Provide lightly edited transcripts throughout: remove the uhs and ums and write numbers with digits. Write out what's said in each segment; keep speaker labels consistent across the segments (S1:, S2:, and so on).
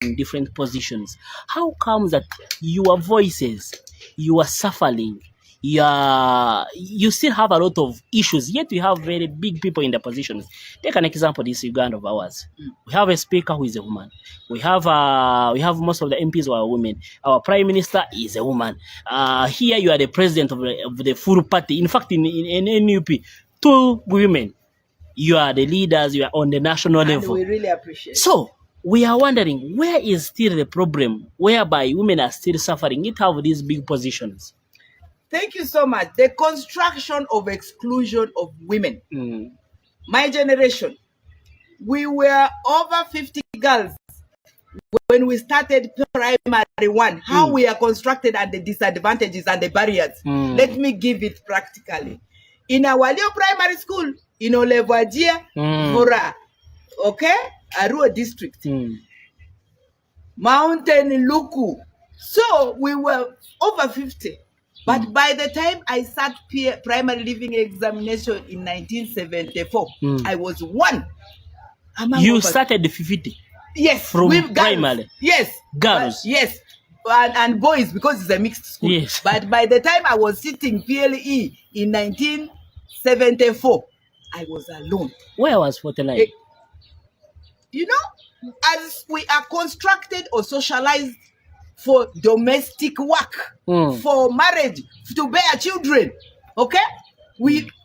S1: in different positions. How comes that your voices, you are suffering, you still have a lot of issues, yet we have very big people in the positions? Take an example, this Uganda of ours. We have a speaker who is a woman. We have most of the MPs who are women. Our prime minister is a woman. Here you are the president of the full party. In fact, in NUP, 2 women. You are the leaders, you are on the national level.
S2: We really appreciate it.
S1: So we are wondering, where is still the problem whereby women are still suffering it have these big positions?
S2: Thank you so much. The construction of exclusion of women. My generation, we were over 50 girls when we started primary 1. How we are constructed and the disadvantages and the barriers. Let me give it practically. In our Leo primary school, in Olevajia, Vora, okay, Arua district, Mountain Luku. So we were over 50. But by the time I sat primary living examination in 1974, I was 1.
S1: You started the 50?
S2: Yes.
S1: From primary?
S2: Yes.
S1: Girls?
S2: Yes. And boys, because it's a mixed school.
S1: Yes.
S2: But by the time I was sitting PLE in 1974, I was alone.
S1: Where was 49?
S2: You know, as we are constructed or socialized for domestic work, for marriage, to bear children, okay?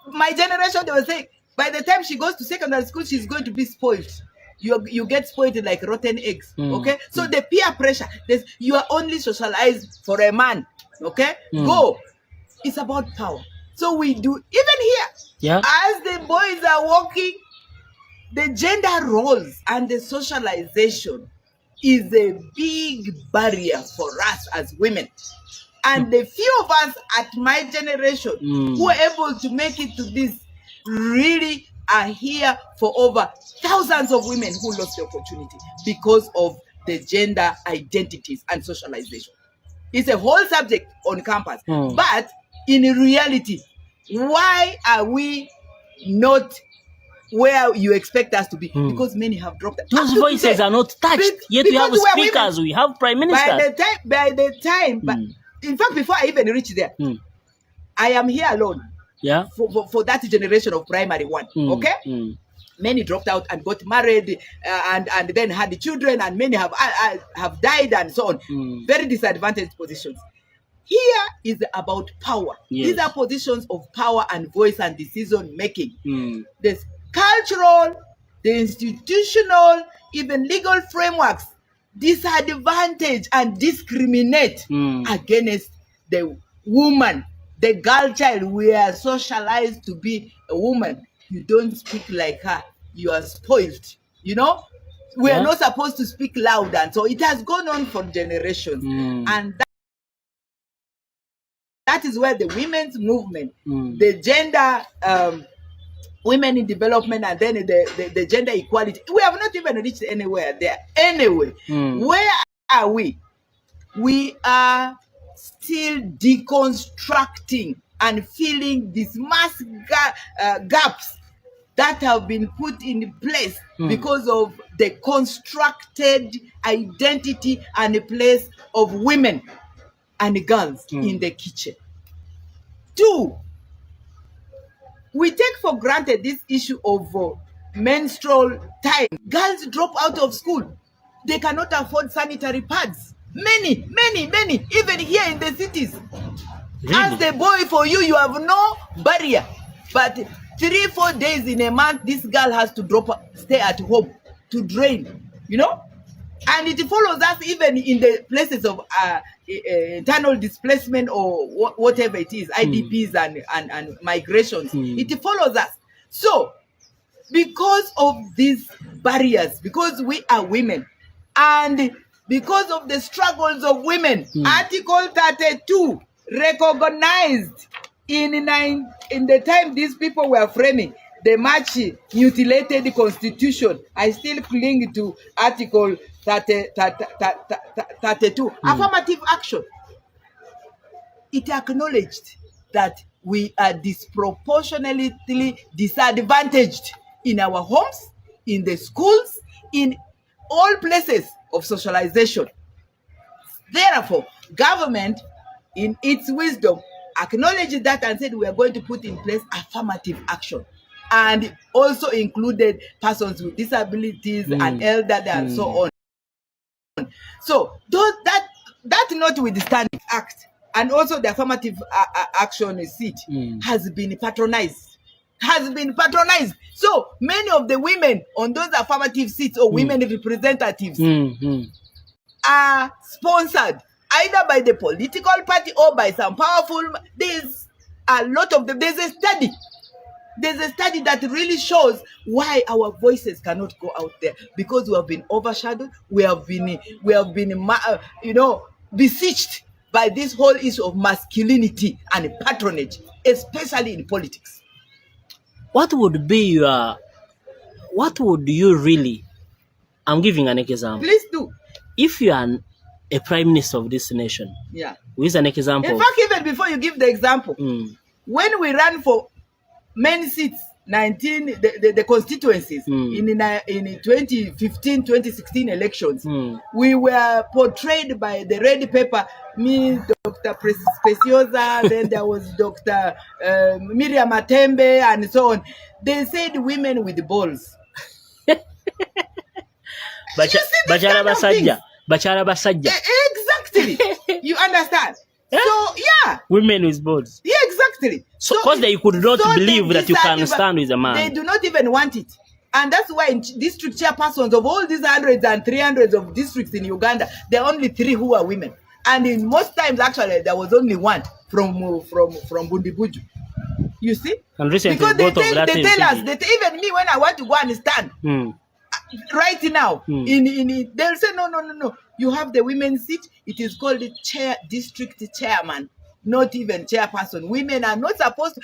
S2: My generation, they were saying, by the time she goes to secondary school, she's going to be spoiled. You get spoiled like rotten eggs, okay? So the peer pressure, you are only socialized for a man, okay? Go. It's about power. So we do, even here, as the boys are walking, the gender roles and the socialization is a big barrier for us as women. And the few of us at my generation who are able to make it to this really are here for over thousands of women who lost the opportunity because of the gender identities and socialization. It's a whole subject on campus. But in reality, why are we not where you expect us to be? Because many have dropped that.
S1: Those voices are not touched. Yet we have speakers, we have prime ministers.
S2: By the time, but in fact, before I even reach there, I am here alone.
S1: Yeah.
S2: For that generation of primary 1. Okay? Many dropped out and got married and then had the children, and many have died and so on. Very disadvantaged positions. Here is about power. These are positions of power and voice and decision making. There's cultural, the institutional, even legal frameworks disadvantage and discriminate against the woman, the girl child. We are socialized to be a woman. You don't speak like her. You are spoiled. You know, we are not supposed to speak loud, and so it has gone on for generations. And that is where the women's movement, the gender, women in development, and then the gender equality, we have not even reached anywhere there. Anyway, where are we? We are still deconstructing and filling these mass gaps that have been put in place because of the constructed identity and the place of women and girls in the kitchen. 2, we take for granted this issue of menstrual time. Girls drop out of school. They cannot afford sanitary pads. Many, even here in the cities. Really? As the boy, for you, you have no barrier. But 3-4 days in a month, this girl has to stay at home to drain, you know? And it follows us even in the places of internal displacement or whatever it is, IDPs and migrations. It follows us. So, because of these barriers, because we are women, and because of the struggles of women, Article 32 recognized in the time these people were framing the much mutilated constitution. I still cling to Article 32. Affirmative action. It acknowledged that we are disproportionately disadvantaged in our homes, in the schools, in all places of socialization. Therefore, government, in its wisdom, acknowledged that and said we are going to put in place affirmative action, and also included persons with disabilities and elderly and so on. So that notwithstanding act, and also the affirmative action seat has been patronized. So many of the women on those affirmative seats or women representatives are sponsored either by the political party or by some powerful. There's a lot of them. There's a study that really shows why our voices cannot go out there, because we have been overshadowed. We have been besieged by this whole issue of masculinity and patronage, especially in politics.
S1: What would you really, I'm giving an example.
S2: Please do.
S1: If you are a prime minister of this nation, with an example.
S2: In fact, even before you give the example, when we ran for main seats, the constituencies in 2015, 2016 elections, we were portrayed by the red paper, me, Dr. Preciosa, then there was Dr. Miriam Matembe, and so on. They said women with balls.
S1: Bachara basajja.
S2: Exactly. You understand? So, yeah.
S1: Women with balls.
S2: Yeah, exactly.
S1: So, because they could not believe that you can stand with a man.
S2: They do not even want it. And that's why in district chairpersons of all these hundreds and 300s of districts in Uganda, there are only 3 who are women. And in most times, actually, there was only 1 from Bundibuju. You see?
S1: And recently,
S2: because they tell us that even me, when I want to go and stand, right now, they'll say, no. You have the women's seat. It is called the district chairman, not even chairperson. Women are not supposed to.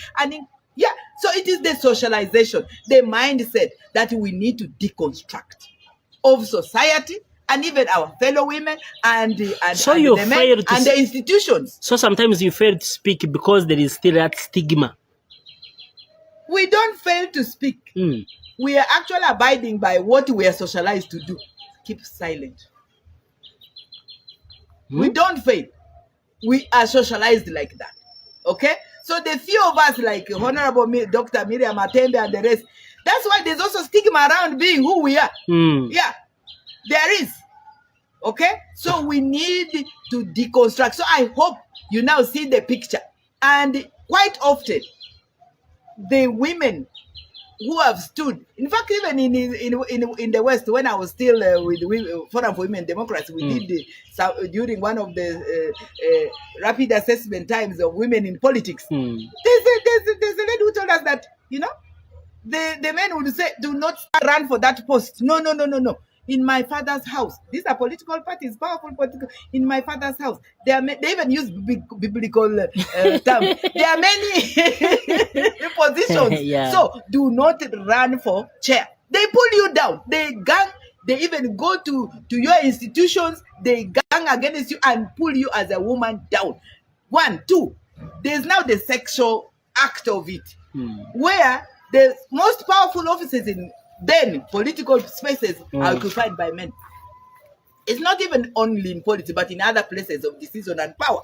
S2: So it is the socialization, the mindset that we need to deconstruct of society and even our fellow women and the men and the institutions.
S1: So sometimes you fail to speak because there is still that stigma.
S2: We don't fail to speak. We are actually abiding by what we are socialized to do. Keep silent. We don't fail. We are socialized like that. Okay? So the few of us, like Honorable Dr. Miriam Matembe and the rest, that's why there's also stigma around being who we are. Yeah, there is. Okay? So we need to deconstruct. So I hope you now see the picture. And quite often, the women who have stood, in fact, even in the West, when I was still with Forum for Women Democracy, we did during one of the rapid assessment times of women in politics. There's a lady who told us that, the men would say, do not run for that post. No. In my father's house, these are political parties, powerful political. In my father's house, they even use biblical terms. There are many positions. So do not run for chair. They pull you down. They gang. They even go to your institutions. They gang against you and pull you as a woman down. 1, 2. There's now the sexual act of it, where the most powerful offices in political spaces are occupied by men. It's not even only in politics, but in other places of decision and power,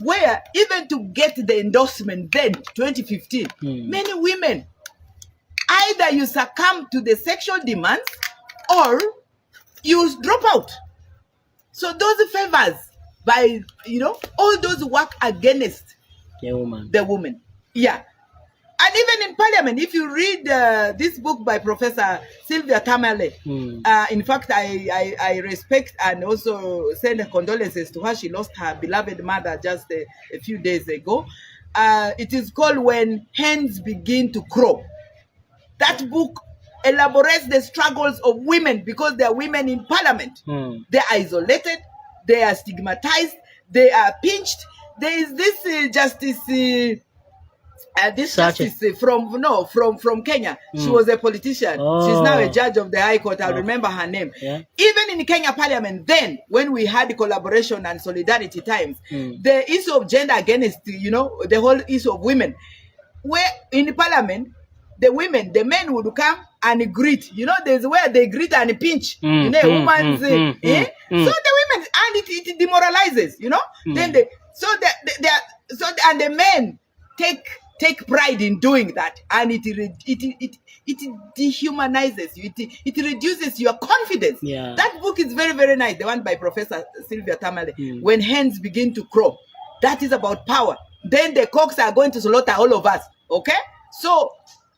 S2: where even to get the endorsement 2015, many women, either you succumb to the sexual demands or you drop out. So those favors by, all those work against the woman. Yeah. And even in parliament, if you read this book by Professor Sylvia Tamale, in fact, I respect and also send condolences to her. She lost her beloved mother just a few days ago. It is called When Hens Begin to Crow. That book elaborates the struggles of women because they are women in parliament. They are isolated. They are stigmatized. They are pinched. There is this justice... this justice from Kenya. She was a politician. She's now a judge of the High Court. I'll remember her name. Even in Kenya Parliament, then, when we had collaboration and solidarity times, the issue of gender against, the whole issue of women, where in the Parliament, the men would come and greet. You know, there's where they greet and pinch. You know, a woman's So the women, and it demoralizes. You know, then and the men take pride in doing that, and it dehumanizes you. It reduces your confidence.
S1: Yeah.
S2: That book is very, very nice. The one by Professor Sylvia Tamale. When hens begin to crow, that is about power. Then the cocks are going to slaughter all of us. Okay, so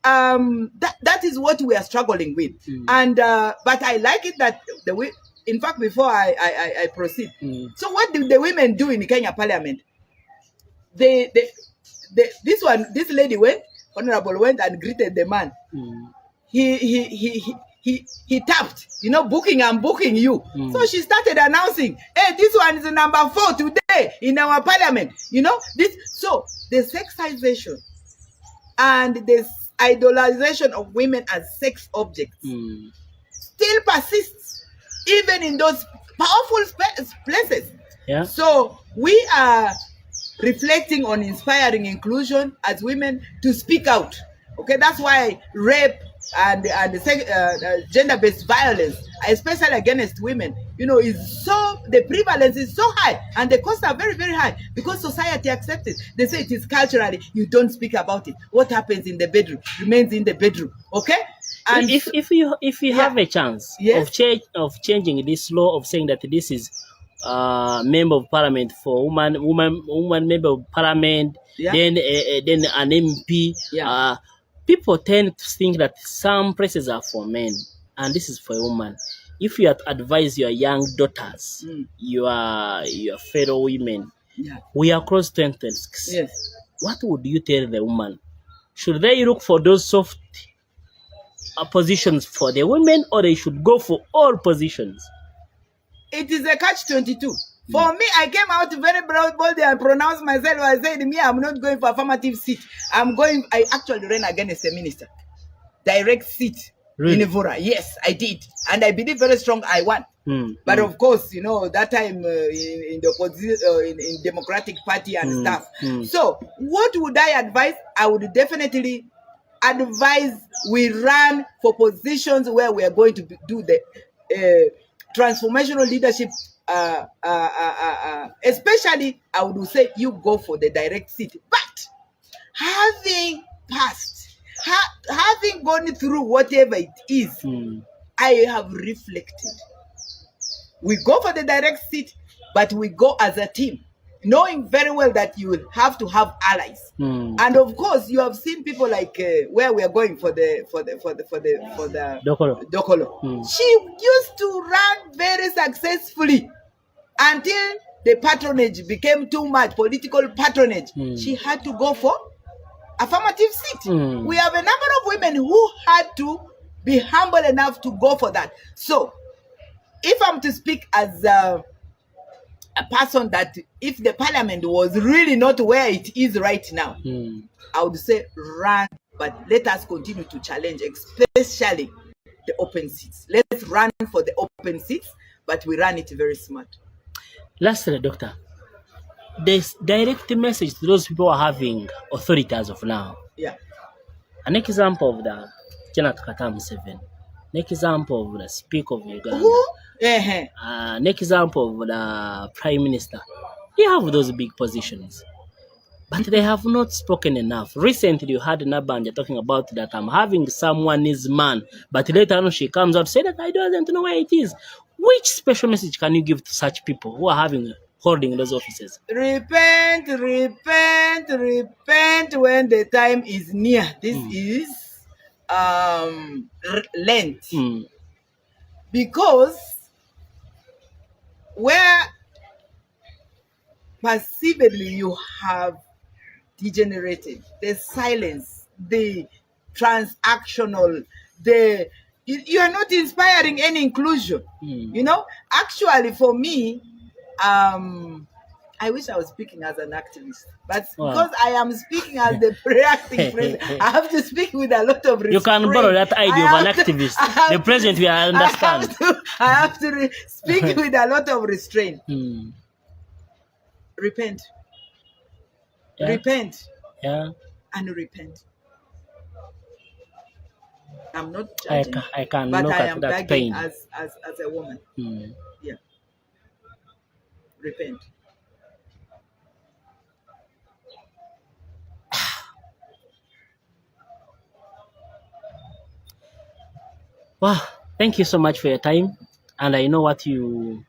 S2: that is what we are struggling with. And but I like it that the way. In fact, before I proceed, so what do the women do in the Kenya Parliament? This lady honorable went and greeted the man. He tapped, you know, I'm booking you. So she started announcing, hey, this one is number 4 today in our parliament. You know, so the sexization and the idolization of women as sex objects still persists, even in those powerful places.
S1: Yeah.
S2: So we are reflecting on inspiring inclusion as women to speak out. Okay, that's why rape and gender-based violence, especially against women, you know, the prevalence is so high and the costs are very, very high because society accepts it. They say it is culturally, you don't speak about it. What happens in the bedroom remains in the bedroom. Okay. And
S1: if you have a chance of changing this law of saying that this is member of parliament for woman member of parliament, then an MP, people tend to think that some places are for men and this is for a woman. If you advise your young daughters, your fellow women, we are close to 26.
S2: Yes.
S1: What would you tell the woman? Should they look for those soft positions for the women, or they should go for all positions?
S2: It is a catch-22. For me, I came out very boldly and pronounced myself. I said, me, I'm not going for affirmative seat. I actually ran against a minister. Direct seat in Evora. Yes, I did. And I believe very strong I won. But of course, you know, that time in the opposition, in Democratic Party and stuff. So what would I advise? I would definitely advise we run for positions where we are going to do the transformational leadership. Especially, I would say you go for the direct seat. But having passed, having gone through whatever it is, I have reflected. We go for the direct seat, but we go as a team, knowing very well that you will have to have allies. And of course, you have seen people like where we are going for the Dokolo. She used to run very successfully until the patronage became too much, political patronage. She had to go for affirmative seat. We have a number of women who had to be humble enough to go for that. So, if I'm to speak as a person that if the parliament was really not where it is right now, I would say run, but let us continue to challenge, especially the open seats. Let's run for the open seats, but we run it very smart.
S1: Lastly, Doctor, there's direct message to those people who are having authority as of now.
S2: Yeah.
S1: An example of the Janet Katam 7. An example of the Speaker of Uganda. An example of the Prime Minister. They have those big positions, but they have not spoken enough. Recently, you had Nabanja talking about that I'm having someone is man, but later on she comes out and says that I don't know where it is. Which special message can you give to such people who are holding those offices?
S2: Repent, repent, repent when the time is near. This is Lent. Because where perceivably you have degenerated, the silence, the transactional, you are not inspiring any inclusion. You know, actually for me, I wish I was speaking as an activist, but because I am speaking as the pre-acting president, I have to speak with a lot of restraint.
S1: You can borrow that idea of an activist. The president will understand.
S2: I have to speak with a lot of restraint. Repent. Repent. And repent. I'm not judging.
S1: I can
S2: but
S1: look
S2: I
S1: at
S2: am
S1: that
S2: begging
S1: pain.
S2: as a woman. Yeah. Repent.
S1: Wow, thank you so much for your time. And I know what you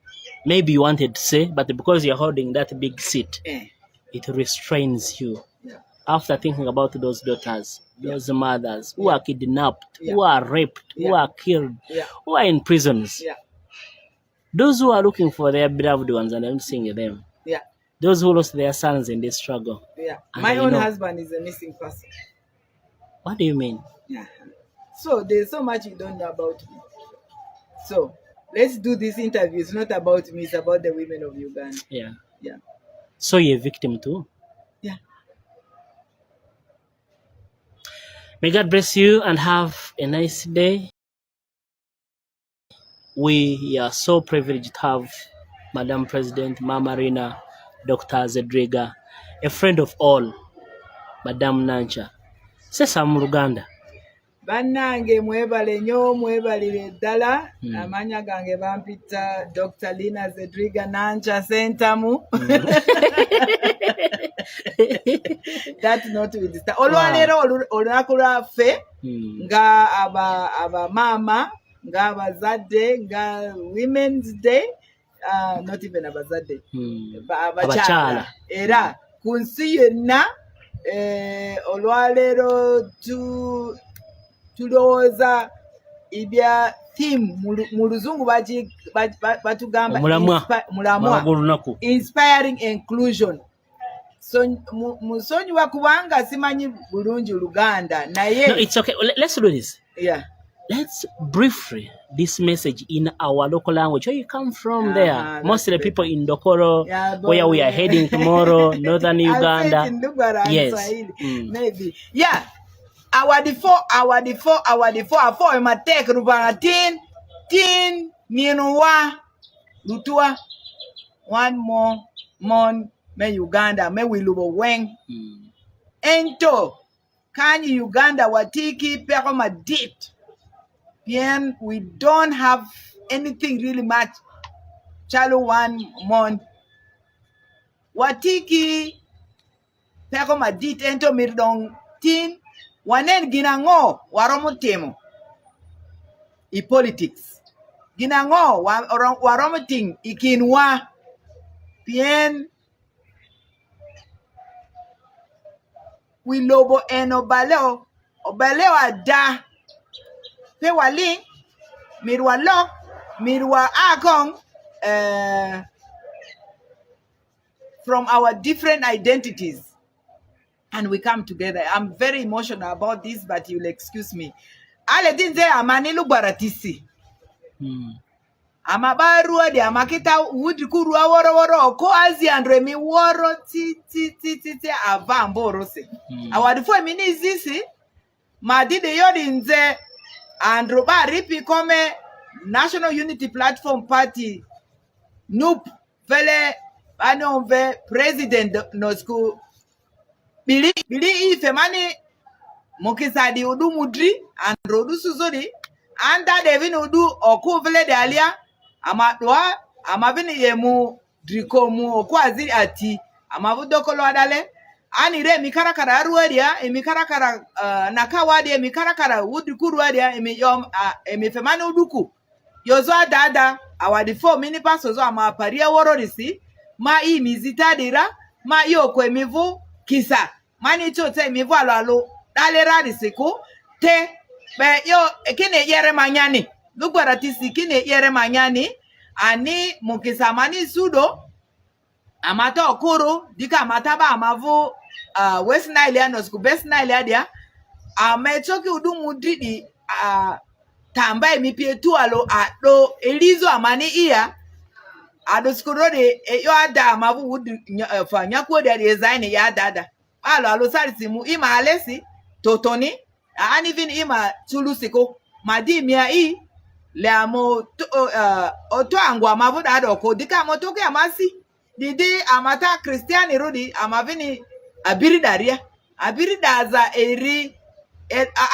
S1: maybe you wanted to say, but because you're holding that big seat, it restrains you.
S2: Yeah.
S1: After thinking about those daughters, those mothers who are kidnapped,
S2: Yeah.
S1: who are raped, who are killed, who are in prisons.
S2: Yeah.
S1: Those who are looking for their beloved ones and I'm seeing them.
S2: Yeah.
S1: Those who lost their sons in this struggle.
S2: Yeah.
S1: And
S2: My own husband is a missing person.
S1: What do you mean?
S2: Yeah. So there's so much you don't know about me. So let's do this interview. It's not about me, it's about the women of Uganda.
S1: Yeah.
S2: Yeah.
S1: So you're a victim too?
S2: Yeah.
S1: May God bless you and have a nice day. We are so privileged to have Madam President, Mama Rina, Dr. Zedriga, a friend of all, Madam Nancha. Sesa mu Luganda.
S2: Bannange mwebale nnyo mwebalire ddala. Amanya gange bampita Dr. Lina Zedriga Nancha Sentamu. That's not with this. Olwaleero olunaku lwaffe nga abamama nga abazadde nga Women's Day, not even abazadde, abakyala. Era ku nsi yenna olwaleero tulowooza ibya theme mu luzungu batugamba
S1: mulamwa,
S2: inspiring inclusion. So musonyiwa kubanga simanyi bulungi Luganda naye.
S1: No, it's okay. Let's do this.
S2: Yeah.
S1: Let's briefly this message in our local language. Where you come from there? Mostly the people in Dokoro, where we are heading tomorrow, northern Uganda. Yes.
S2: Maybe. Yeah. Our default, take Rubanga tin, Nienua, Lutua, one more, mon, me Uganda, me Wilubo Weng. Ento, Kanye Uganda, Watiki, Peroma dit. Bien, we don't have anything really much. Chalo one month. Watiki, Peroma dit, ento mirdong tin. Wanen ginango waromutemo I politics. Ginango waromuting ikinwa pien wilobo eno baleo ada pe wali mirwa lok mirwa akong from our different identities. And we come together. I'm very emotional about this, but you'll excuse me. Ale dinze amani lubaratisi. Amabarua de amakita wudikuru woro ko azi andre mi woro ti avambo se. Awadifo mini zisi madide yodi nze androba ripi come National Unity Platform Party nup vele anonve president no school Bili ife mani mukisadi udu mudri androdu suzodi anda devin udu okuvele de alia amadwa amavini yemu drikomu okwazi ati amavudokolo adale anire mikarakara aruadia emikarakara nakawadi emikarakara udikuru adia emifemani uduku yozo dada awadifo mini paso zo amaparia wororisi ma imizitadira ma yokwe mivu kisa mani chote mivu alo dalera risiko te be yo kine yere manyani lugbaratisi kine yere manyani ani mukisa mani sudo amata okoro dika amataba amavu West Nile anos ku Best Nile dia amechoki udumu didi tamba emipietu alo ado elizo amani iya ado skurode yo ada amavu wudu fanya ko de design ya dada alo salisimu ima alesi totoni and even ima tulusiko madimia le amo oto angwa amavu dado ko dika motoke amasi didi amata Christian rudi amavini abiri daria abiri daza eri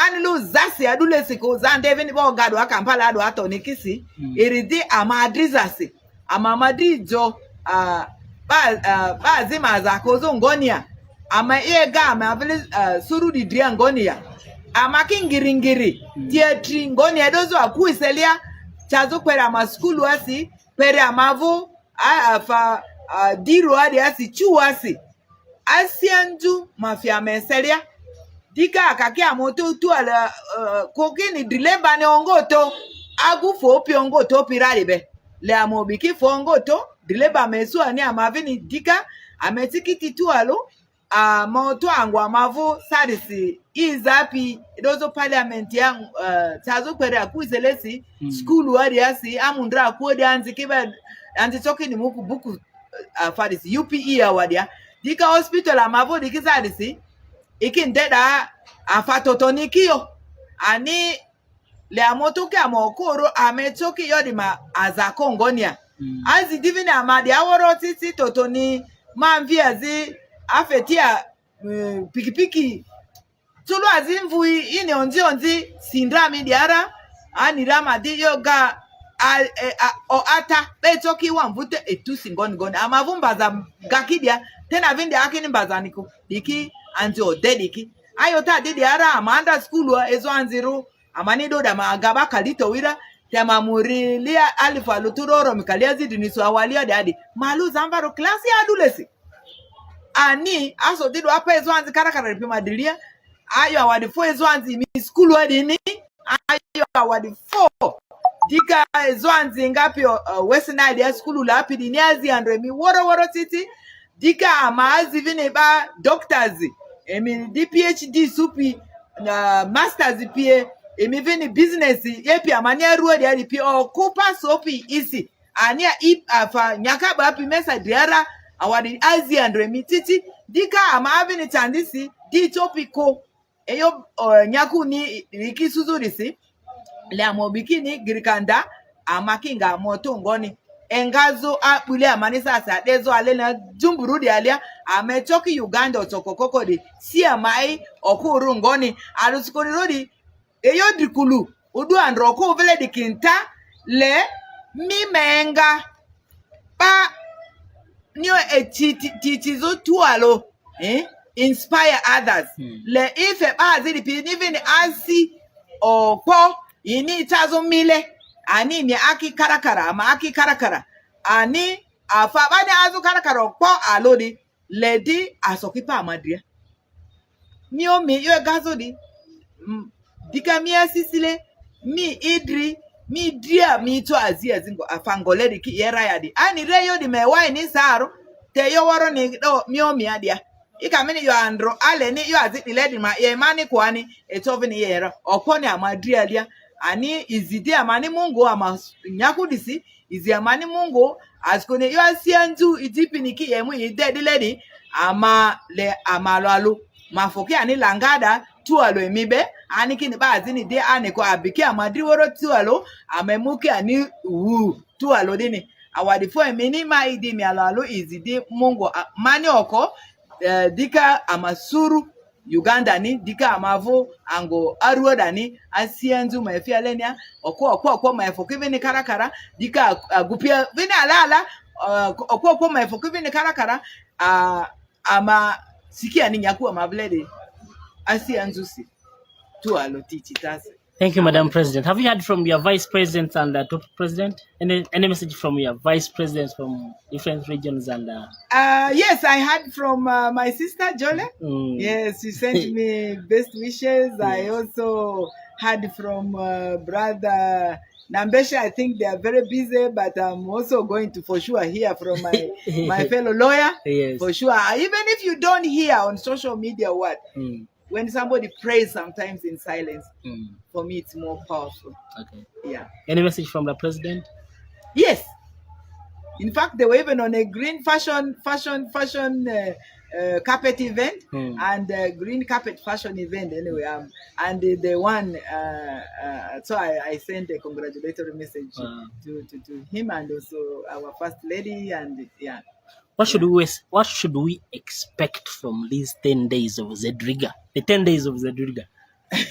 S2: Anilu zasi adule siko zande vini bo gado akampala ado ato nikisi iridi amadrizasi amamadrijo ba zima za kozo ngonia ama ega ama vile suru di dria ngonia ama kingiringiri tietri ngonia dozo akuiselia chazo kwera ama skulu asi pere amavu fa diru adi asi chu asi asianju mafia meselia dika akaki amoto tu ala kokini dileba ne ongoto agu fo pi ongoto piralibe le amobiki fo ongoto dileba mesu ani amavini dika ametikiti tu alo moto angu amavu sadisi izapi dozo parliament ya tazo kwere akuiselesi school wari asi amundra akodi anzi kiba anzi talking ni muku buku fadisi UPE awadia dika hospital amavu dikisadisi ikindeda afatotonikio ani le amotoke amokoro ametoke yodima azakongonia azi divine amadi aworo titi totoni manviazi afetia pikipiki tulu azimvui ine onzi sindrami diara ani ramadi yoga o ata betoki wamvute etusi ngoni amavumba za gakidia tena vinde akini mbazaniko diki anti odediki ayota didi ara amanda school ezo anziru amanido da magaba kalito wira tema murilia alifa luturoro mikalia diniso awalia dadi malu zambaro klasi adulesi ani aso dido apa ezo anzi karakara ripima dilia ayo awadi 4 ezo anzi mi school wadini ayo awadi 4 dika ezo anzi ngapi Western Idea school la api diniazi andremi woro titi dika amazi vine ba doctors emi di PhD supi masters pie emi vini business yepi amania ruo de pi okupa sopi isi ania afa nyakaba api mesa diara awadi azi andremi titi dika amavini tandisi di topiko eyo nyaku ni ikisuzurisi le amobikini girikanda amakinga moto ngoni engazo apule amanisa asadezo alena jumburudi alia ametoki Uganda otokokoko di siamai okuru ngoni alusikoni rodi eyo dikulu udu androko vele dikinta le mimenga pa nyo titizo tualo inspire others le ife bazidi pi even asi opo ini tazo mile ani ni aki karakara ama aki karakara ani afabane azu karakara po alodi ledi asokipa amadria mio mi yo gazodi dika mi asisile mi idri mi dia mi to azia zingo afangoledi ki yera yadi ani reyo di mewa ni saro te yo woro ni do mio mi adia ikamini yo andro ale ni yo azidi ledi ma ye mani kwani etovini yera oponi amadria dia ani izidi amani Mungu ama nyakudisi izi amani Mungu askone yo asianzu idipiniki yemu idedi ledi ama le amalwalu mafoki ani langada tualo emibe ani kini bazini de ani ko abiki amadri woro tualo amemuki ani tualo dini awadi fo emini ma idi mi alalu izidi Mungu mani oko dika amasuru Uganda ni dika amavo ango aruoda ni asianzu maefia lenia okwo maefo vini karakara dika gupia vini alala okwo maefo vini karakara ama sikia ni nyaku amablede asianzu si tu alotichi tase.
S1: Thank you, Madam President. Have you heard from your Vice President and Top President? Any message from your Vice Presidents from different regions and?
S2: Yes, I heard from my sister Jole. Yes, she sent me best wishes. I also heard from brother Nambesha. I think they are very busy, but I'm also going to for sure hear from my my fellow lawyer. Yes. For sure. Even if you don't hear on social media, when somebody prays sometimes in silence, for me it's more powerful. Okay. Yeah.
S1: Any message from the president?
S2: Yes. In fact, they were even on a green fashion carpet event and green carpet fashion event anyway. And the one so I sent a congratulatory message to him and also our first lady and yeah.
S1: What should we expect from these 10 days of Zedriga? The 10 days of Zedriga.
S2: I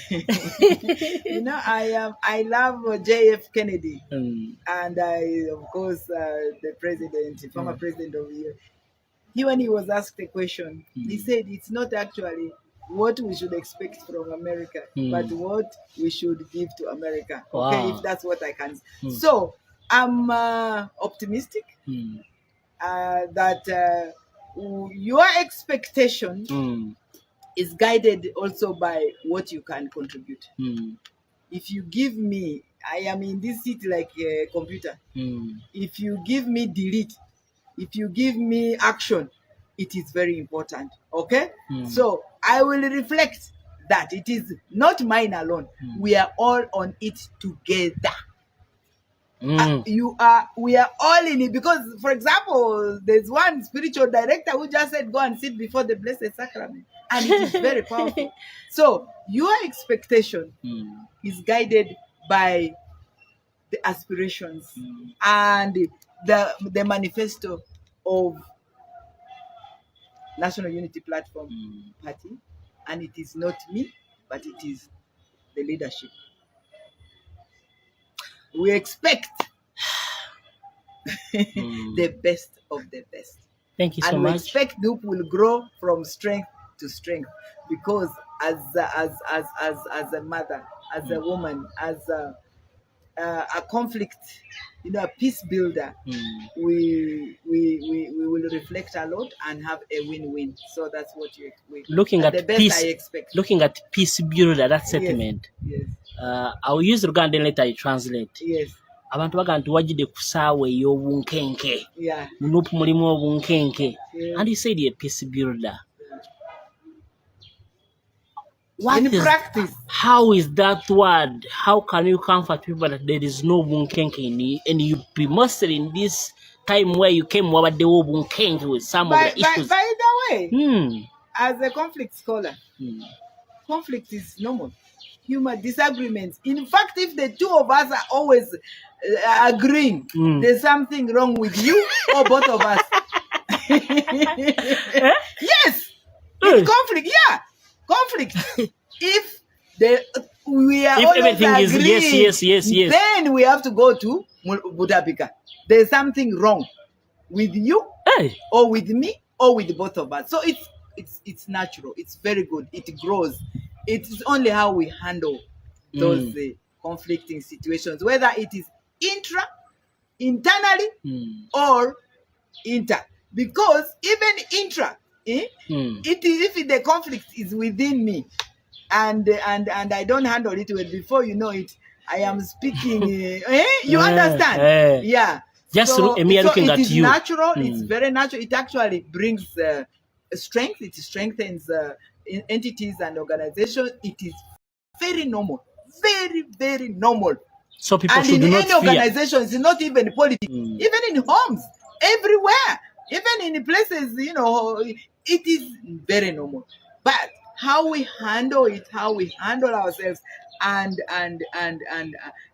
S2: love JF Kennedy, and of course, the president, former president of the year. When he was asked a question, he said it's not actually what we should expect from America, but what we should give to America. Okay,
S1: Wow.
S2: if that's what I can. So I'm optimistic that your expectation is guided also by what you can contribute. If you give me, I am in this seat like a computer. If you give me delete, if you give me action, it is very important. Okay? So I will reflect that it is not mine alone. We are all on it together. We are all in it, because, for example, there's one spiritual director who just said, go and sit before the Blessed Sacrament, and it is very powerful. So your expectation is guided by the aspirations and the manifesto of National Unity Platform Party, and it is not me, but it is the leadership. We expect the best of the best.
S1: Thank you so
S2: and
S1: much.
S2: We expect Dupe will grow from strength to strength, because as a mother, as a woman, as a conflict, a peace builder, we will reflect a lot and have a win-win. So that's what
S1: looking at
S2: the best
S1: peace.
S2: I expect.
S1: Looking at peace builder, that sentiment.
S2: Yes.
S1: I will use Ugandan later. I translate.
S2: Yes.
S1: Abantu bagamba wajide kusaawa ey'obunkenke.
S2: Yeah.
S1: Munupu mulimu obunkenke.
S2: Yeah.
S1: And he said a peace builder.
S2: In practice,
S1: how is that word? How can you comfort people that there is no bunkenke in you, and you be mostly in this time where you came over the bunkenke with some of the issues?
S2: By the way, as a conflict scholar, conflict is normal. Human disagreements. In fact, if the two of us are always agreeing, there's something wrong with you or both of us. Yes, in conflict, yeah. Conflict. If we are always
S1: everything
S2: agreeing,
S1: is yes,
S2: then we have to go to Budapika. There's something wrong with you, or with me, or with both of us. So it's natural. It's very good. It grows. It's only how we handle those conflicting situations, whether it is internally, or inter. Because even intra, it is if the conflict is within me, and I don't handle it well, before you know it, I am speaking. You understand? Yeah.
S1: Just me looking at you.
S2: It is natural. It's very natural. It actually brings strength. It strengthens entities and organizations. It is very normal. Very, very normal.
S1: So people
S2: and
S1: should
S2: in
S1: not
S2: any organization, it's not even politics. Even in homes, everywhere, even in places, it is very normal. But how we handle it, how we handle ourselves, and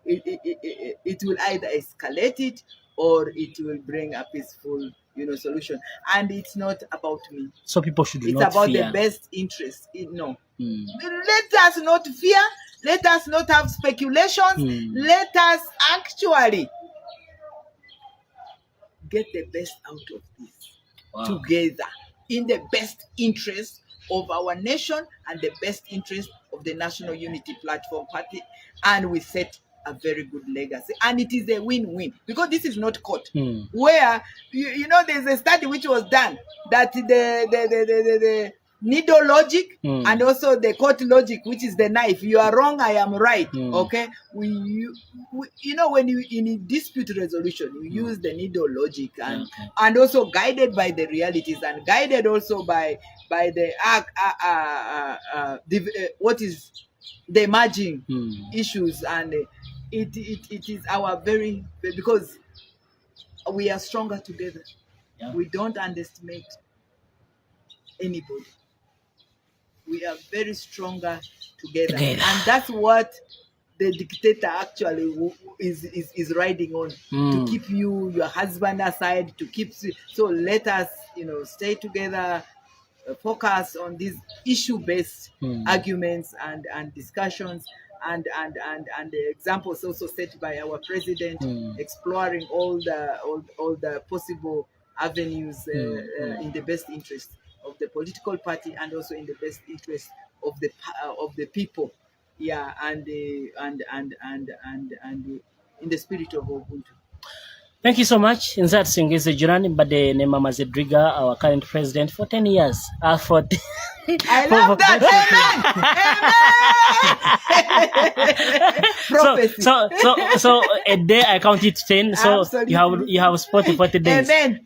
S2: it will either escalate it, or it will bring a peaceful, solution. And it's not about me.
S1: So people should
S2: it's
S1: not
S2: about
S1: fear.
S2: The best interest. Let us not fear. Let us not have speculations. Let us actually get the best out of this together, in the best interest of our nation and the best interest of the National Unity Platform Party, and we set a very good legacy. And it is a win-win, because this is not court, where there's a study which was done that the needle logic and also the court logic, which is the knife. You are wrong, I am right. Okay, when you in dispute resolution, you use the needle logic, and also guided by the realities, and guided also by the what is the emerging issues, and it is our very, because we are stronger together. We don't underestimate anybody. We are very stronger together. And that's what the dictator actually is riding on, to keep your husband aside, to keep. So let us stay together, focus on these issue-based arguments and discussions and the examples also set by our president, exploring all the possible avenues in the best interest of the political party and also in the best interest of the people. Yeah, and in the spirit of Ubuntu.
S1: Thank you so much. Inside Singise Jirani, but the name Mama Zedriga, our current president, for 10 years.
S2: I love that. Amen.
S1: So a day I count it 10. So
S2: Absolutely.
S1: you have spot 40 days.
S2: Amen.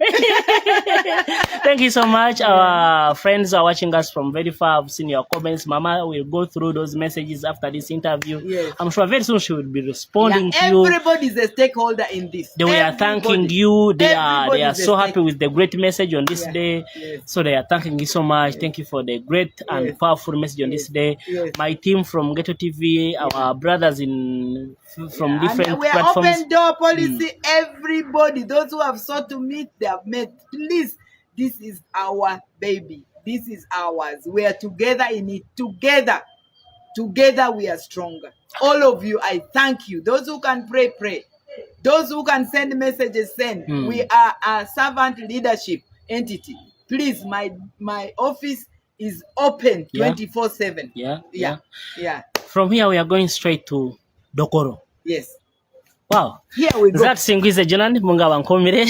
S1: Thank you so much. Our friends are watching us from very far. I've seen your comments. Mama will go through those messages after this interview.
S2: Yes.
S1: I'm sure very soon she will be responding to you.
S2: Everybody is a stakeholder in this.
S1: They were thanking you. They are so happy with the great message on this day.
S2: Yes.
S1: So they are thanking you so much. Thank you for the great and powerful message on this day.
S2: Yes.
S1: My team from Ghetto TV, our brothers from different
S2: and we are
S1: platforms.
S2: Open door policy. Everybody, those who have sought to meet, they have met. Please, this is our baby. This is ours. We are together in it. Together we are stronger. All of you, I thank you. Those who can pray, pray. Those who can send messages, send. We are a servant leadership entity. Please, my office is open 24/7.
S1: Yeah.
S2: From
S1: here, we are going straight to Dokoro.
S2: Yes.
S1: Wow.
S2: Here we go.
S1: That Singise Jirani Munga Wankomire.